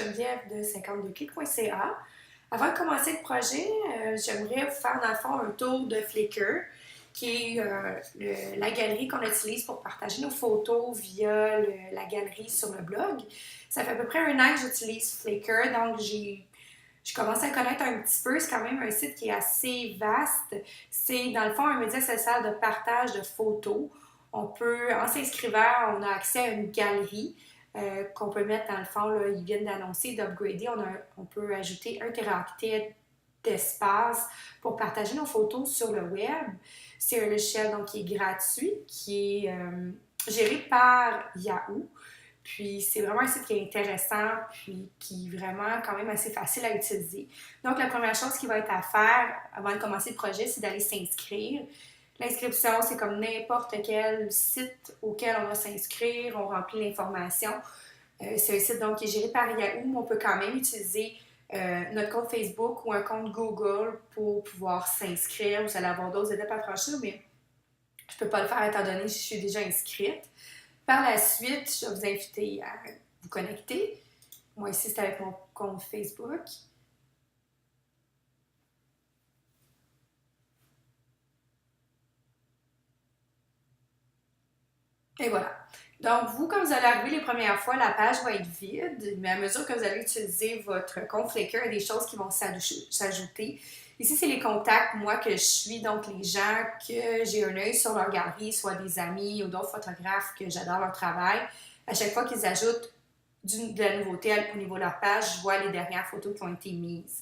Geneviève de 52clics.ca. Avant de commencer le projet, j'aimerais vous faire dans le fond un tour de Flickr, qui est la galerie qu'on utilise pour partager nos photos via la galerie sur le blog. Ça fait à peu près un an que j'utilise Flickr, donc je commence à connaître un petit peu. C'est quand même un site qui est assez vaste. C'est dans le fond un média social de partage de photos. On peut, en s'inscrivant, on a accès à une galerie qu'on peut mettre dans le fond. Là, ils viennent d'annoncer, d'upgrader. On peut ajouter 1 téraoctet d'espace pour partager nos photos sur le web. C'est un logiciel donc, qui est gratuit, qui est géré par Yahoo. Puis c'est vraiment un site qui est intéressant, puis qui est vraiment quand même assez facile à utiliser. Donc la première chose qui va être à faire avant de commencer le projet, c'est d'aller s'inscrire. L'inscription, c'est comme n'importe quel site auquel on va s'inscrire, on remplit l'information. C'est un site donc qui est géré par Yahoo, mais on peut quand même utiliser notre compte Facebook ou un compte Google pour pouvoir s'inscrire. Vous allez avoir d'autres étapes à franchir, mais je ne peux pas le faire étant donné que je suis déjà inscrite. Par la suite, je vais vous inviter à vous connecter. Moi, ici, c'est avec mon compte Facebook. Et voilà. Donc, vous, quand vous allez arriver les premières fois, la page va être vide, mais à mesure que vous allez utiliser votre compte Flickr, il y a des choses qui vont s'ajouter. Ici, c'est les contacts, moi, que je suis, donc les gens que j'ai un œil sur leur galerie, soit des amis ou d'autres photographes que j'adore leur travail. À chaque fois qu'ils ajoutent de la nouveauté au niveau de leur page, je vois les dernières photos qui ont été mises.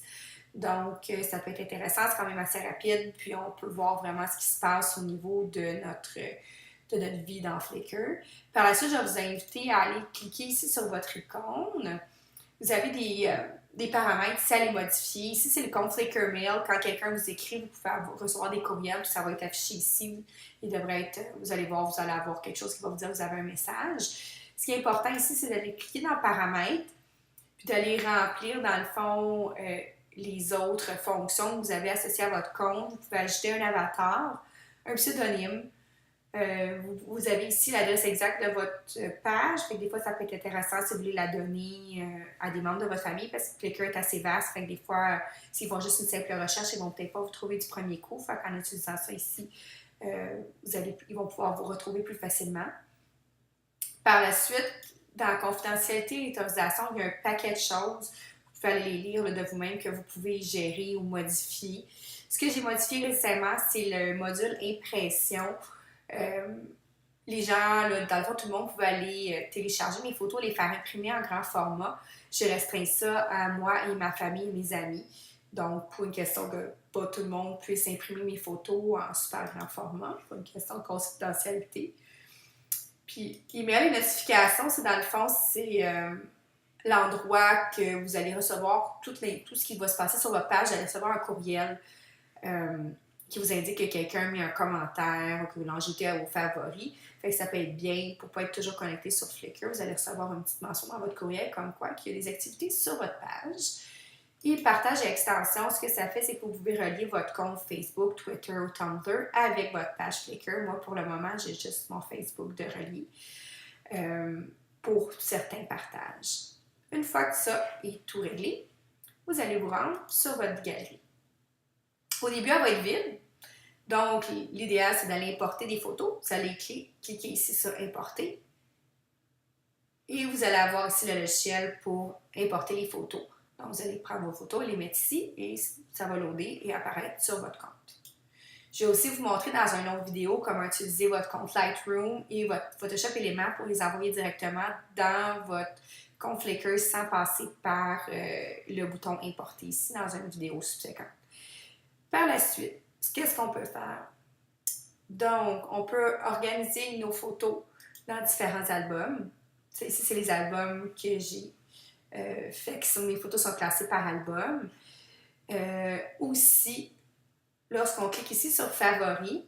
Donc, ça peut être intéressant, c'est quand même assez rapide, puis on peut voir vraiment ce qui se passe au niveau de notre vie dans Flickr. Par la suite, je vais vous inviter à aller cliquer ici sur votre icône. Vous avez des paramètres ici à les modifier. Ici, c'est le compte Flickr Mail. Quand quelqu'un vous écrit, vous pouvez recevoir des courriels, puis ça va être affiché ici. Il devrait être, vous allez voir, vous allez avoir quelque chose qui va vous dire que vous avez un message. Ce qui est important ici, c'est d'aller cliquer dans paramètres, puis d'aller remplir, dans le fond, les autres fonctions que vous avez associées à votre compte. Vous pouvez ajouter un avatar, un pseudonyme. Vous avez ici l'adresse exacte de votre page. Fait que des fois, ça peut être intéressant si vous voulez la donner à des membres de votre famille parce que Flickr est assez vaste. Fait que des fois, s'ils font juste une simple recherche, ils vont peut-être pas vous trouver du premier coup. Fait qu'en utilisant ça ici, ils vont pouvoir vous retrouver plus facilement. Par la suite, dans la confidentialité et l'autorisation, il y a un paquet de choses. Vous pouvez aller les lire là, de vous-même que vous pouvez gérer ou modifier. Ce que j'ai modifié récemment, c'est le module impression. Euh, les gens, là, dans le fond, tout le monde pouvait aller télécharger mes photos, les faire imprimer en grand format. Je restreins ça à moi et ma famille et mes amis. Donc, pour une question de pas tout le monde puisse imprimer mes photos en super grand format, pour une question de confidentialité. Puis, email et notifications, c'est dans le fond, c'est l'endroit que vous allez recevoir tout ce qui va se passer sur votre page. Vous allez recevoir un courriel qui vous indique que quelqu'un a mis un commentaire ou que vous l'ajoutez à vos favoris. Fait que ça peut être bien pour ne pas être toujours connecté sur Flickr. Vous allez recevoir une petite mention dans votre courriel comme quoi qu'il y a des activités sur votre page. Et partage et extension, ce que ça fait, c'est que vous pouvez relier votre compte Facebook, Twitter ou Tumblr avec votre page Flickr. Moi, pour le moment, j'ai juste mon Facebook de relier pour certains partages. Une fois que ça est tout réglé, vous allez vous rendre sur votre galerie. Au début, elle va être vide. Donc, l'idéal, c'est d'aller importer des photos. Vous allez cliquer ici sur Importer. Et vous allez avoir ici le logiciel pour importer les photos. Donc, vous allez prendre vos photos, les mettre ici et ça va loader et apparaître sur votre compte. Je vais aussi vous montrer dans une autre vidéo comment utiliser votre compte Lightroom et votre Photoshop Element pour les envoyer directement dans votre compte Flickr sans passer par le bouton Importer ici dans une vidéo subséquente. Par la suite, qu'est-ce qu'on peut faire? Donc, on peut organiser nos photos dans différents albums. Ici, c'est les albums que j'ai fait, mes photos sont classées par album. Aussi, lorsqu'on clique ici sur Favoris,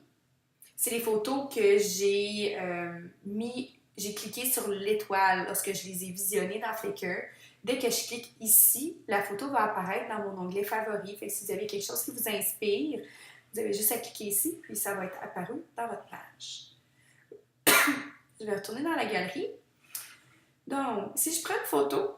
c'est les photos que j'ai j'ai cliqué sur l'étoile lorsque je les ai visionnées dans Flickr. Dès que je clique ici, la photo va apparaître dans mon onglet Favoris. Fait que si vous avez quelque chose qui vous inspire, vous avez juste à cliquer ici, puis ça va être apparu dans votre page. Je vais retourner dans la galerie. Donc, si je prends une photo,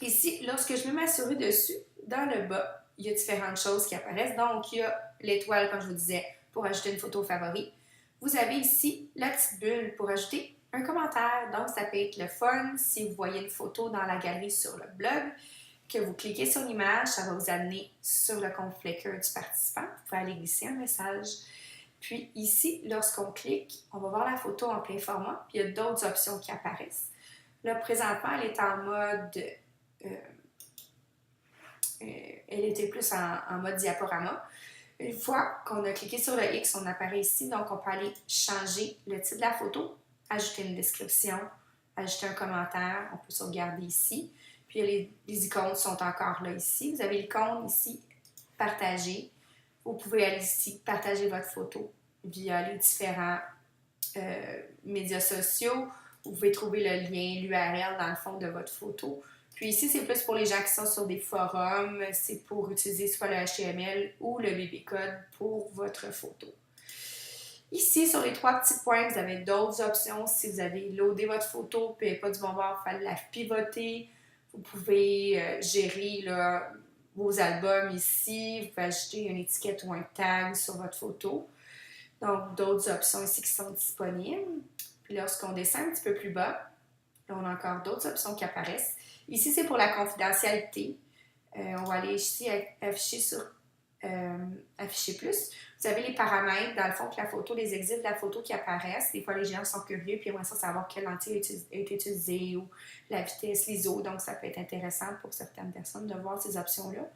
Ici, lorsque je mets ma souris dessus, dans le bas, il y a différentes choses qui apparaissent. Donc, il y a l'étoile, comme je vous disais, pour ajouter une photo favori. Vous avez ici la petite bulle pour ajouter un commentaire. Donc, ça peut être le fun si vous voyez une photo dans la galerie sur le blog, que vous cliquez sur l'image, ça va vous amener sur le compte Flickr du participant. Vous pouvez aller glisser un message. Puis ici, lorsqu'on clique, on va voir la photo en plein format, puis il y a d'autres options qui apparaissent. Là, présentement, elle est en mode... elle était plus en mode diaporama. Une fois qu'on a cliqué sur le X, on apparaît ici, donc on peut aller changer le titre de la photo, ajouter une description, ajouter un commentaire, on peut sauvegarder ici. Puis les icônes sont encore là ici. Vous avez l'icône ici, partager. Vous pouvez aller ici, partager votre photo via les différents médias sociaux. Vous pouvez trouver le lien, l'URL dans le fond de votre photo. Puis ici, c'est plus pour les gens qui sont sur des forums. C'est pour utiliser soit le HTML ou le BB-code pour votre photo. Ici, sur les 3 petits points, vous avez d'autres options. Si vous avez loadé votre photo puis elle n'est pas du bon bord, il fallait la pivoter. Vous pouvez gérer là, vos albums ici. Vous pouvez ajouter une étiquette ou un tag sur votre photo. Donc, d'autres options ici qui sont disponibles. Puis lorsqu'on descend un petit peu plus bas, là, on a encore d'autres options qui apparaissent. Ici, c'est pour la confidentialité. On va aller ici afficher sur afficher plus. Vous avez les paramètres, dans le fond, que la photo, les exifs de la photo qui apparaissent. Des fois, les gens sont curieux, puis aimeraient savoir quelle lentille a été utilisée ou la vitesse, l'ISO. Donc, ça peut être intéressant pour certaines personnes de voir ces options-là.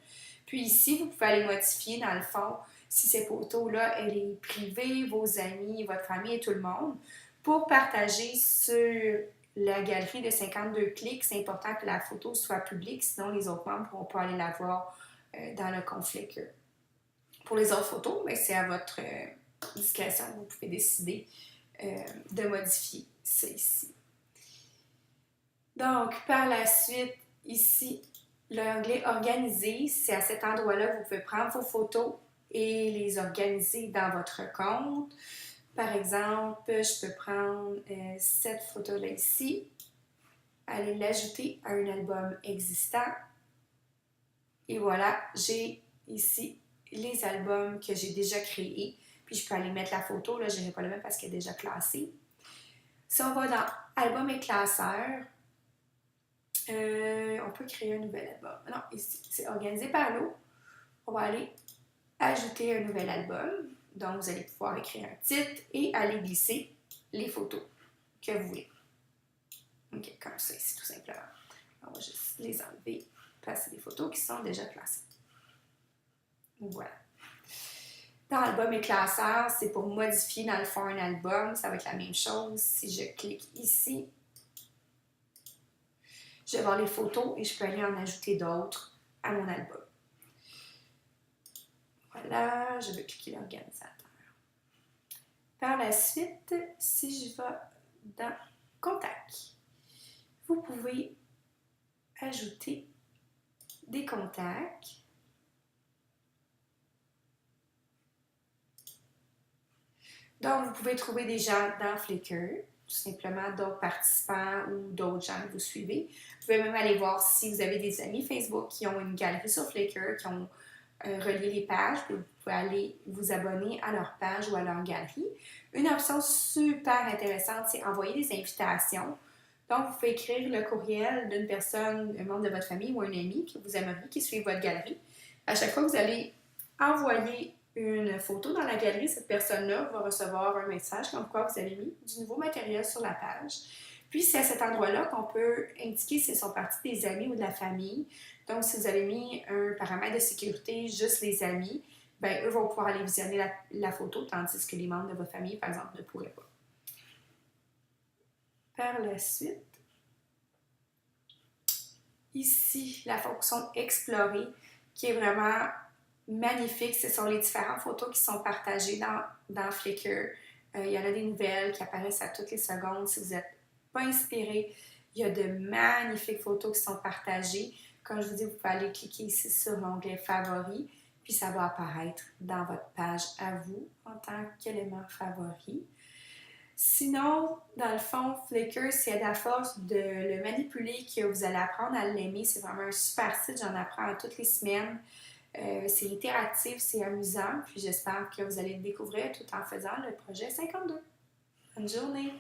Puis ici, vous pouvez aller modifier, dans le fond, si cette photo-là, elle est privée, vos amis, votre famille et tout le monde, pour partager sur la galerie de 52 clics. C'est important que la photo soit publique, sinon les autres membres ne pourront pas aller la voir dans le compte Flickr. Pour les autres photos, ben, c'est à votre discrétion. Vous pouvez décider de modifier ça ici. Donc, par la suite, ici, l'onglet Organiser, c'est à cet endroit-là que vous pouvez prendre vos photos et les organiser dans votre compte. Par exemple, je peux prendre cette photo-là ici, aller l'ajouter à un album existant. Et voilà, j'ai ici les albums que j'ai déjà créés. Puis je peux aller mettre la photo, là, je n'ai pas le même parce qu'elle est déjà classée. Si on va dans Album et classeur, on peut créer un nouvel album. Non, ici, c'est organisé par l'eau. On va aller ajouter un nouvel album. Donc, vous allez pouvoir écrire un titre et aller glisser les photos que vous voulez. OK, comme ça ici, tout simplement. On va juste les enlever, passer des photos qui sont déjà classées. Voilà. Dans Album et classeur, c'est pour modifier dans le fond un album. Ça va être la même chose. Si je clique ici, je vais voir les photos et je peux aller en ajouter d'autres à mon album. Voilà, je vais cliquer l'organisateur. Par la suite, si je vais dans Contacts, vous pouvez ajouter des contacts. Donc, vous pouvez trouver des gens dans Flickr, tout simplement d'autres participants ou d'autres gens que vous suivez. Vous pouvez même aller voir si vous avez des amis Facebook qui ont une galerie sur Flickr, qui ont relié les pages, puis vous pouvez aller vous abonner à leur page ou à leur galerie. Une option super intéressante, c'est envoyer des invitations. Donc, vous pouvez écrire le courriel d'une personne, un membre de votre famille ou un ami que vous aimeriez qui suive votre galerie. À chaque fois que vous allez envoyer une photo dans la galerie, cette personne-là va recevoir un message comme quoi vous avez mis du nouveau matériel sur la page. Puis, c'est à cet endroit-là qu'on peut indiquer si elles sont parties des amis ou de la famille. Donc, si vous avez mis un paramètre de sécurité, juste les amis, ben, eux vont pouvoir aller visionner la photo, tandis que les membres de votre famille, par exemple, ne pourraient pas. Par la suite, ici, la fonction Explorer, qui est vraiment magnifique. Ce sont les différentes photos qui sont partagées dans Flickr. Il y en a des nouvelles qui apparaissent à toutes les secondes. Si vous n'êtes pas inspiré, il y a de magnifiques photos qui sont partagées. Comme je vous dis, vous pouvez aller cliquer ici sur l'onglet Favoris, puis ça va apparaître dans votre page à vous en tant qu'élément favori. Sinon, dans le fond, Flickr, c'est à force de le manipuler que vous allez apprendre à l'aimer. C'est vraiment un super site, j'en apprends toutes les semaines. C'est interactif, c'est amusant, puis j'espère que vous allez le découvrir tout en faisant le projet 52. Bonne journée!